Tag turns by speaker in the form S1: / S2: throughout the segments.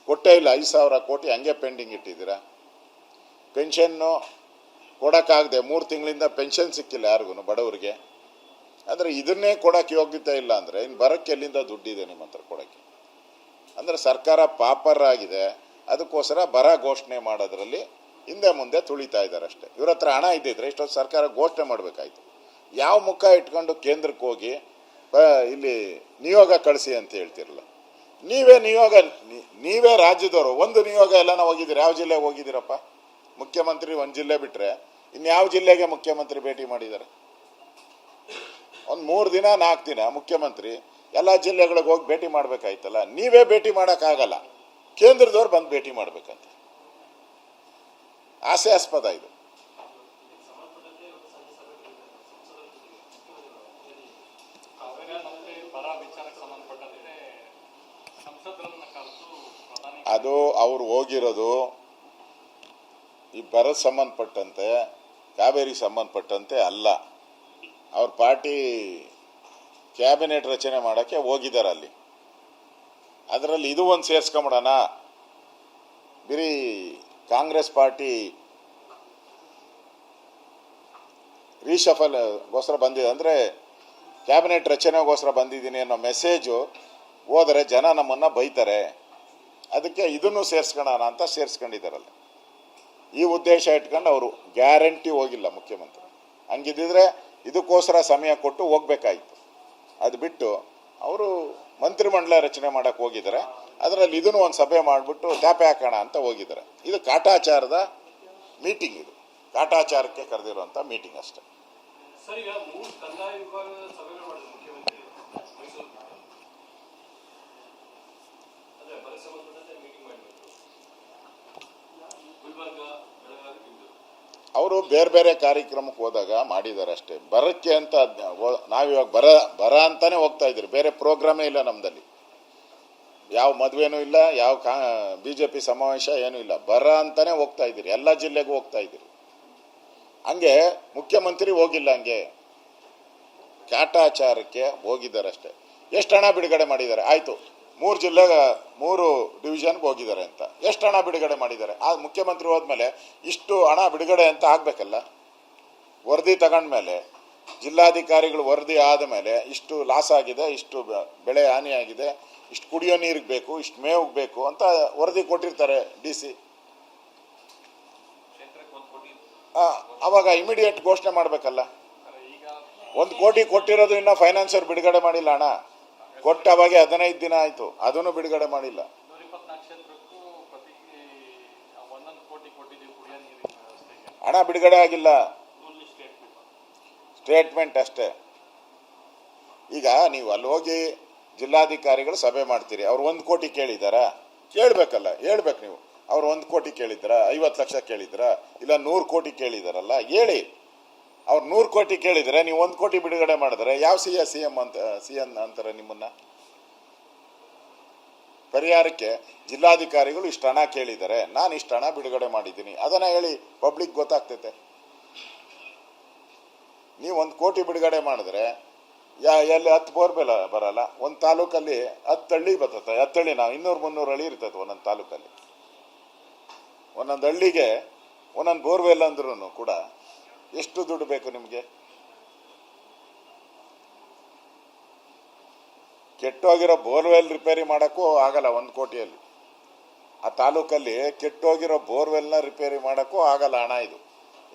S1: ಕೊಟ್ಟೇ ಇಲ್ಲ. 5,000 ಕೋಟಿ ಹಂಗೆ ಪೆಂಡಿಂಗ್ ಇಟ್ಟಿದ್ದೀರಾ. ಪೆನ್ಷನ್ನು ಕೊಡೋಕ್ಕಾಗದೆ 3 ತಿಂಗಳಿಂದ ಪೆನ್ಷನ್ ಸಿಕ್ಕಿಲ್ಲ ಯಾರಿಗೂ ಬಡವರಿಗೆ. ಆದರೆ ಇದನ್ನೇ ಕೊಡೋಕ್ಕೆ ಯೋಗ್ಯತೆ ಇಲ್ಲ ಅಂದರೆ ಇನ್ನು ಬರೋಕ್ಕೆ ಎಲ್ಲಿಂದ ದುಡ್ಡಿದೆ ನಿಮ್ಮ ಹತ್ರ ಕೊಡೋಕ್ಕೆ? ಅಂದರೆ ಸರ್ಕಾರ ಪಾಪರ್ ಆಗಿದೆ. ಅದಕ್ಕೋಸ್ಕರ ಬರ ಘೋಷಣೆ ಮಾಡೋದ್ರಲ್ಲಿ ಹಿಂದೆ ಮುಂದೆ ತುಳಿತಾ ಇದ್ದಾರೆ ಅಷ್ಟೇ. ಇವ್ರ ಹತ್ರ ಹಣ ಇದ್ದಿದ್ರೆ ಇಷ್ಟೊಂದು ಸರ್ಕಾರ ಘೋಷಣೆ ಮಾಡಬೇಕಾಯ್ತು. ಯಾವ ಮುಖ ಇಟ್ಕೊಂಡು ಕೇಂದ್ರಕ್ಕೆ ಹೋಗಿ ಇಲ್ಲಿ ನಿಯೋಗ ಕಳಿಸಿ ಅಂತ ಹೇಳ್ತಿರಲ್ಲ. ನೀವೇ ರಾಜ್ಯದವರು. ಒಂದು ನಿಯೋಗ ಎಲ್ಲನ ಹೋಗಿದ್ದೀರಿ? ಯಾವ ಜಿಲ್ಲೆಗೆ ಹೋಗಿದ್ದೀರಪ್ಪ? ಮುಖ್ಯಮಂತ್ರಿ ಒಂದು ಜಿಲ್ಲೆ ಬಿಟ್ಟರೆ ಇನ್ಯಾವ ಜಿಲ್ಲೆಗೆ ಮುಖ್ಯಮಂತ್ರಿ ಭೇಟಿ ಮಾಡಿದ್ದಾರೆ? ಒಂದು 3 ದಿನ 4 ದಿನ ಮುಖ್ಯಮಂತ್ರಿ ಎಲ್ಲ ಜಿಲ್ಲೆಗಳಿಗೆ ಹೋಗಿ ಭೇಟಿ ಮಾಡಬೇಕಾಯ್ತಲ್ಲ. ನೀವೇ ಭೇಟಿ ಮಾಡೋಕ್ಕಾಗಲ್ಲ, ಕೇಂದ್ರದವ್ರು ಬಂದು ಭೇಟಿ ಮಾಡಬೇಕಂತ. ಹಾಸ್ಯಾಸ್ಪದ ಇದು. ಅದು ಅವರು ಹೋಗಿರೋದು ಈ ಬರದ ಸಂಬಂಧಪಟ್ಟಂತೆ, ಕಾವೇರಿ ಸಂಬಂಧಪಟ್ಟಂತೆ ಅಲ್ಲ. ಅವ್ರ ಪಾರ್ಟಿ ಕ್ಯಾಬಿನೆಟ್ ರಚನೆ ಮಾಡೋಕ್ಕೆ ಹೋಗಿದ್ದಾರೆ ಅಲ್ಲಿ. ಅದರಲ್ಲಿ ಇದು ಒಂದು ಸೇರಿಸ್ಕೊಂಬಿಡೋಣ. ಬರೀ ಕಾಂಗ್ರೆಸ್ ಪಾರ್ಟಿ ರೀಶಫಲ್ಗೋಸ್ಕರ ಬಂದಿದೆ ಅಂದರೆ ಕ್ಯಾಬಿನೆಟ್ ರಚನೆಗೋಸ್ಕರ ಬಂದಿದ್ದೀನಿ ಅನ್ನೋ ಮೆಸೇಜು ಹೋದರೆ ಜನ ನಮ್ಮನ್ನು ಬೈತಾರೆ. ಅದಕ್ಕೆ ಇದನ್ನು ಸೇರಿಸ್ಕೊಳ್ಳೋಣ ಅಂತ ಸೇರಿಸ್ಕೊಂಡಿದ್ದಾರಲ್ಲ. ಈ ಉದ್ದೇಶ ಇಟ್ಕೊಂಡು ಅವರು ಗ್ಯಾರಂಟಿ ಹೋಗಿಲ್ಲ ಮುಖ್ಯಮಂತ್ರಿ. ಹಂಗಿದ್ದಿದ್ರೆ ಇದಕ್ಕೋಸ್ಕರ ಸಮಯ ಕೊಟ್ಟು ಹೋಗ್ಬೇಕಾಯ್ತು. ಅದು ಬಿಟ್ಟು ಅವರು ಮಂತ್ರಿಮಂಡಲ ರಚನೆ ಮಾಡೋಕ್ಕೆ ಹೋಗಿದ್ದಾರೆ. ಅದರಲ್ಲಿ ಇದನ್ನು ಒಂದು ಸಭೆ ಮಾಡಿಬಿಟ್ಟು ಟ್ಯಾಪೆ ಹಾಕೋಣ ಅಂತ ಹೋಗಿದ್ದಾರೆ. ಇದು ಕಾಟಾಚಾರದ ಮೀಟಿಂಗ್. ಇದು ಕಾಟಾಚಾರಕ್ಕೆ ಕರೆದಿರುವಂಥ ಮೀಟಿಂಗ್ ಅಷ್ಟೇ. ಅವರು ಬೇರೆ ಬೇರೆ ಕಾರ್ಯಕ್ರಮಕ್ಕೆ ಹೋದಾಗ ಮಾಡಿದ್ದಾರೆ ಅಷ್ಟೇ. ಬರಕ್ಕೆ ಅಂತ ನಾವಿವಾಗ ಬರ ಅಂತಾನೆ ಹೋಗ್ತಾ ಇದ್ದೀರಿ. ಬೇರೆ ಪ್ರೋಗ್ರಾಮೇ ಇಲ್ಲ ನಮ್ಮದಲ್ಲಿ. ಯಾವ ಮದುವೆನೂ ಇಲ್ಲ, ಯಾವ BJP ಸಮಾವೇಶ ಏನೂ ಇಲ್ಲ. ಬರ ಅಂತಾನೆ ಹೋಗ್ತಾ ಇದ್ದೀರಿ. ಎಲ್ಲ ಜಿಲ್ಲೆಗೂ ಹೋಗ್ತಾ ಇದ್ದೀರಿ. ಹಂಗೆ ಮುಖ್ಯಮಂತ್ರಿ ಹೋಗಿಲ್ಲ, ಹಂಗೆ ಕಾಟಾಚಾರಕ್ಕೆ ಹೋಗಿದ್ದಾರೆ ಅಷ್ಟೇ. ಎಷ್ಟು ಹಣ ಬಿಡುಗಡೆ ಮಾಡಿದ್ದಾರೆ? ಆಯಿತು, 3 ಜಿಲ್ಲೆಗೆ 3 ಡಿವಿಷನ್ಗೆ ಹೋಗಿದ್ದಾರೆ ಅಂತ ಎಷ್ಟು ಹಣ ಬಿಡುಗಡೆ ಮಾಡಿದ್ದಾರೆ? ಆ ಮುಖ್ಯಮಂತ್ರಿ ಹೋದ್ಮೇಲೆ ಇಷ್ಟು ಹಣ ಬಿಡುಗಡೆ ಅಂತ ಆಗಬೇಕಲ್ಲ. ವರದಿ ತಗೊಂಡ್ಮೇಲೆ, ಜಿಲ್ಲಾಧಿಕಾರಿಗಳು ವರದಿ ಆದಮೇಲೆ ಇಷ್ಟು ಲಾಸ್ ಆಗಿದೆ, ಇಷ್ಟು ಬೆಳೆ ಹಾನಿಯಾಗಿದೆ, ಇಷ್ಟು ಕುಡಿಯೋ ನೀರಿಗೆ ಬೇಕು, ಇಷ್ಟು ಮೇವಿಗೆ ಬೇಕು ಅಂತ ವರದಿ ಕೊಟ್ಟಿರ್ತಾರೆ DC. ಅವಾಗ ಇಮಿಡಿಯೇಟ್ ಘೋಷಣೆ ಮಾಡಬೇಕಲ್ಲ. 1 ಕೋಟಿ ಕೊಟ್ಟಿರೋದು ಇನ್ನೂ ಫೈನಾನ್ಸರ್ ಬಿಡುಗಡೆ ಮಾಡಿಲ್ಲ. ಹಣ ಕೊಟ್ಟ ಅವಾಗ 15 ದಿನ ಆಯಿತು, ಅದನ್ನು ಬಿಡುಗಡೆ ಮಾಡಿಲ್ಲ. ಹಣ ಬಿಡುಗಡೆ ಆಗಿಲ್ಲ, ಸ್ಟೇಟ್ಮೆಂಟ್ ಅಷ್ಟೇ. ಈಗ ನೀವು ಅಲ್ಲಿ ಹೋಗಿ ಜಿಲ್ಲಾಧಿಕಾರಿಗಳು ಸಭೆ ಮಾಡ್ತೀರಿ. ಅವ್ರು 1 ಕೋಟಿ ಕೇಳಿದಾರಾ? ಕೇಳಬೇಕಲ್ಲ, ಹೇಳ್ಬೇಕು ನೀವು. ಅವ್ರು 1 ಕೋಟಿ ಕೇಳಿದ್ರ, 50 ಲಕ್ಷ ಕೇಳಿದ್ರ, ಇಲ್ಲ 100 ಕೋಟಿ ಕೇಳಿದಾರಲ್ಲ, ಹೇಳಿ. ಅವ್ರು 100 ಕೋಟಿ ಕೇಳಿದರೆ ನೀವು 1 ಕೋಟಿ ಬಿಡುಗಡೆ ಮಾಡಿದ್ರೆ ಯಾವ CM ಅಂತಾರೆ ನಿಮ್ಮನ್ನ? ಪರಿಹಾರಕ್ಕೆ ಜಿಲ್ಲಾಧಿಕಾರಿಗಳು ಇಷ್ಟು ಹಣ ಕೇಳಿದ್ದಾರೆ, ನಾನು ಇಷ್ಟು ಹಣ ಬಿಡುಗಡೆ ಮಾಡಿದ್ದೀನಿ, ಅದನ್ನ ಹೇಳಿ, ಪಬ್ಲಿಕ್ ಗೊತ್ತಾಗ್ತೈತೆ. ನೀವು 1 ಕೋಟಿ ಬಿಡುಗಡೆ ಮಾಡಿದ್ರೆ ಎಲ್ಲಿ 10 ಬೋರ್ವೆಲ್ ಬರಲ್ಲ. ಒಂದು ತಾಲೂಕಲ್ಲಿ 10 ಹಳ್ಳಿ ಬರ್ತದೆ. 10 ಹಳ್ಳಿ, ನಾವು 200-300 ಹಳ್ಳಿ ಇರ್ತದೆ ಒಂದೊಂದು ತಾಲೂಕಲ್ಲಿ. ಒಂದೊಂದು ಹಳ್ಳಿಗೆ ಒಂದೊಂದು ಬೋರ್ವೆಲ್ ಅಂದ್ರೂ ಕೂಡ ಎಷ್ಟು ದುಡ್ಡು ಬೇಕು ನಿಮಗೆ? ಕೆಟ್ಟೋಗಿರೋ ಬೋರ್ವೆಲ್ ರಿಪೇರಿ ಮಾಡೋಕ್ಕೂ ಆಗಲ್ಲ 1 ಕೋಟಿಯಲ್ಲಿ. ಆ ತಾಲೂಕಲ್ಲಿ ಕೆಟ್ಟೋಗಿರೋ ಬೋರ್ವೆಲ್ನ ರಿಪೇರಿ ಮಾಡೋಕ್ಕೂ ಆಗಲ್ಲ ಹಣ. ಇದು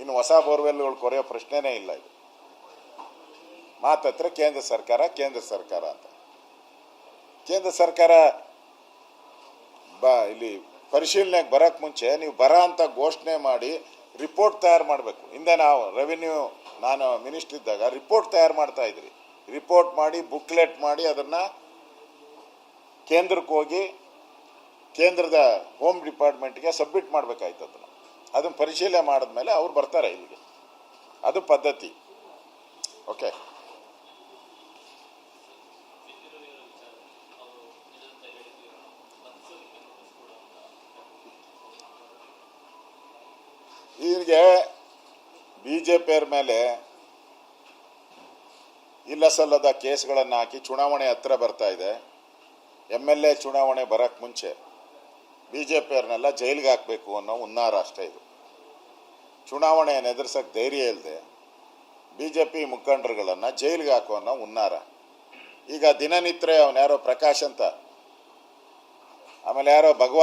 S1: ಇನ್ನು ಹೊಸ ಬೋರ್ವೆಲ್ಗಳು ಕೊರೆಯೋ ಪ್ರಶ್ನೆನೇ ಇಲ್ಲ. ಇದು ಮಾತತ್ರ ಕೇಂದ್ರ ಸರ್ಕಾರ ಅಂತ. ಕೇಂದ್ರ ಸರ್ಕಾರ ಇಲ್ಲಿ ಪರಿಶೀಲನೆಗೆ ಬರೋಕ್ಕೆ ಮುಂಚೆ ನೀವು ಬರ ಅಂತ ಘೋಷಣೆ ಮಾಡಿ ರಿಪೋರ್ಟ್ ತಯಾರು ಮಾಡಬೇಕು. ಹಿಂದೆ ನಾನು ಮಿನಿಸ್ಟರ್ ಇದ್ದಾಗ ರಿಪೋರ್ಟ್ ತಯಾರು ಮಾಡ್ತಾ ಇದ್ರಿ. ರಿಪೋರ್ಟ್ ಮಾಡಿ, ಬುಕ್ಲೆಟ್ ಮಾಡಿ, ಅದನ್ನು ಕೇಂದ್ರಕ್ಕೆ ಹೋಗಿ ಕೇಂದ್ರದ ಹೋಮ್ ಡಿಪಾರ್ಟ್ಮೆಂಟ್ಗೆ ಸಬ್ಮಿಟ್ ಮಾಡಬೇಕಾಯ್ತು. ಅದನ್ನು ಪರಿಶೀಲನೆ ಮಾಡಿದ್ಮೇಲೆ ಅವ್ರು ಬರ್ತಾರೆ ಇಲ್ಲಿಗೆ. ಅದು ಪದ್ಧತಿ. ಓಕೆ. ಇವ್ರಿಗೆ BJPಯವ್ರ ಮೇಲೆ ಇಲ್ಲ ಸಲ್ಲದ ಕೇಸ್ಗಳನ್ನು ಹಾಕಿ ಚುನಾವಣೆ ಹತ್ರ ಬರ್ತಾ ಇದೆ. MLA ಚುನಾವಣೆ ಬರೋಕ್ಕೆ ಮುಂಚೆ ಬಿ ಜೆ ಪಿಯವ್ರನ್ನೆಲ್ಲ ಜೈಲಿಗೆ ಹಾಕಬೇಕು ಅನ್ನೋ ಹುನ್ನಾರ ಅಷ್ಟೇ ಇದು. ಚುನಾವಣೆಯನ್ನು ಎದುರಿಸೋಕ್ಕೆ ಧೈರ್ಯ ಇಲ್ಲದೆ ಬಿ ಜೆ ಪಿ ಮುಖಂಡರುಗಳನ್ನು ಜೈಲಿಗೆ ಹಾಕೋ ಅನ್ನೋ ಹುನ್ನಾರ. ಈಗ ದಿನನಿತ್ಯ ಅವನು ಯಾರೋ ಪ್ರಕಾಶ್ ಅಂತ, ಆಮೇಲೆ ಯಾರೋ ಭಗವಾನ್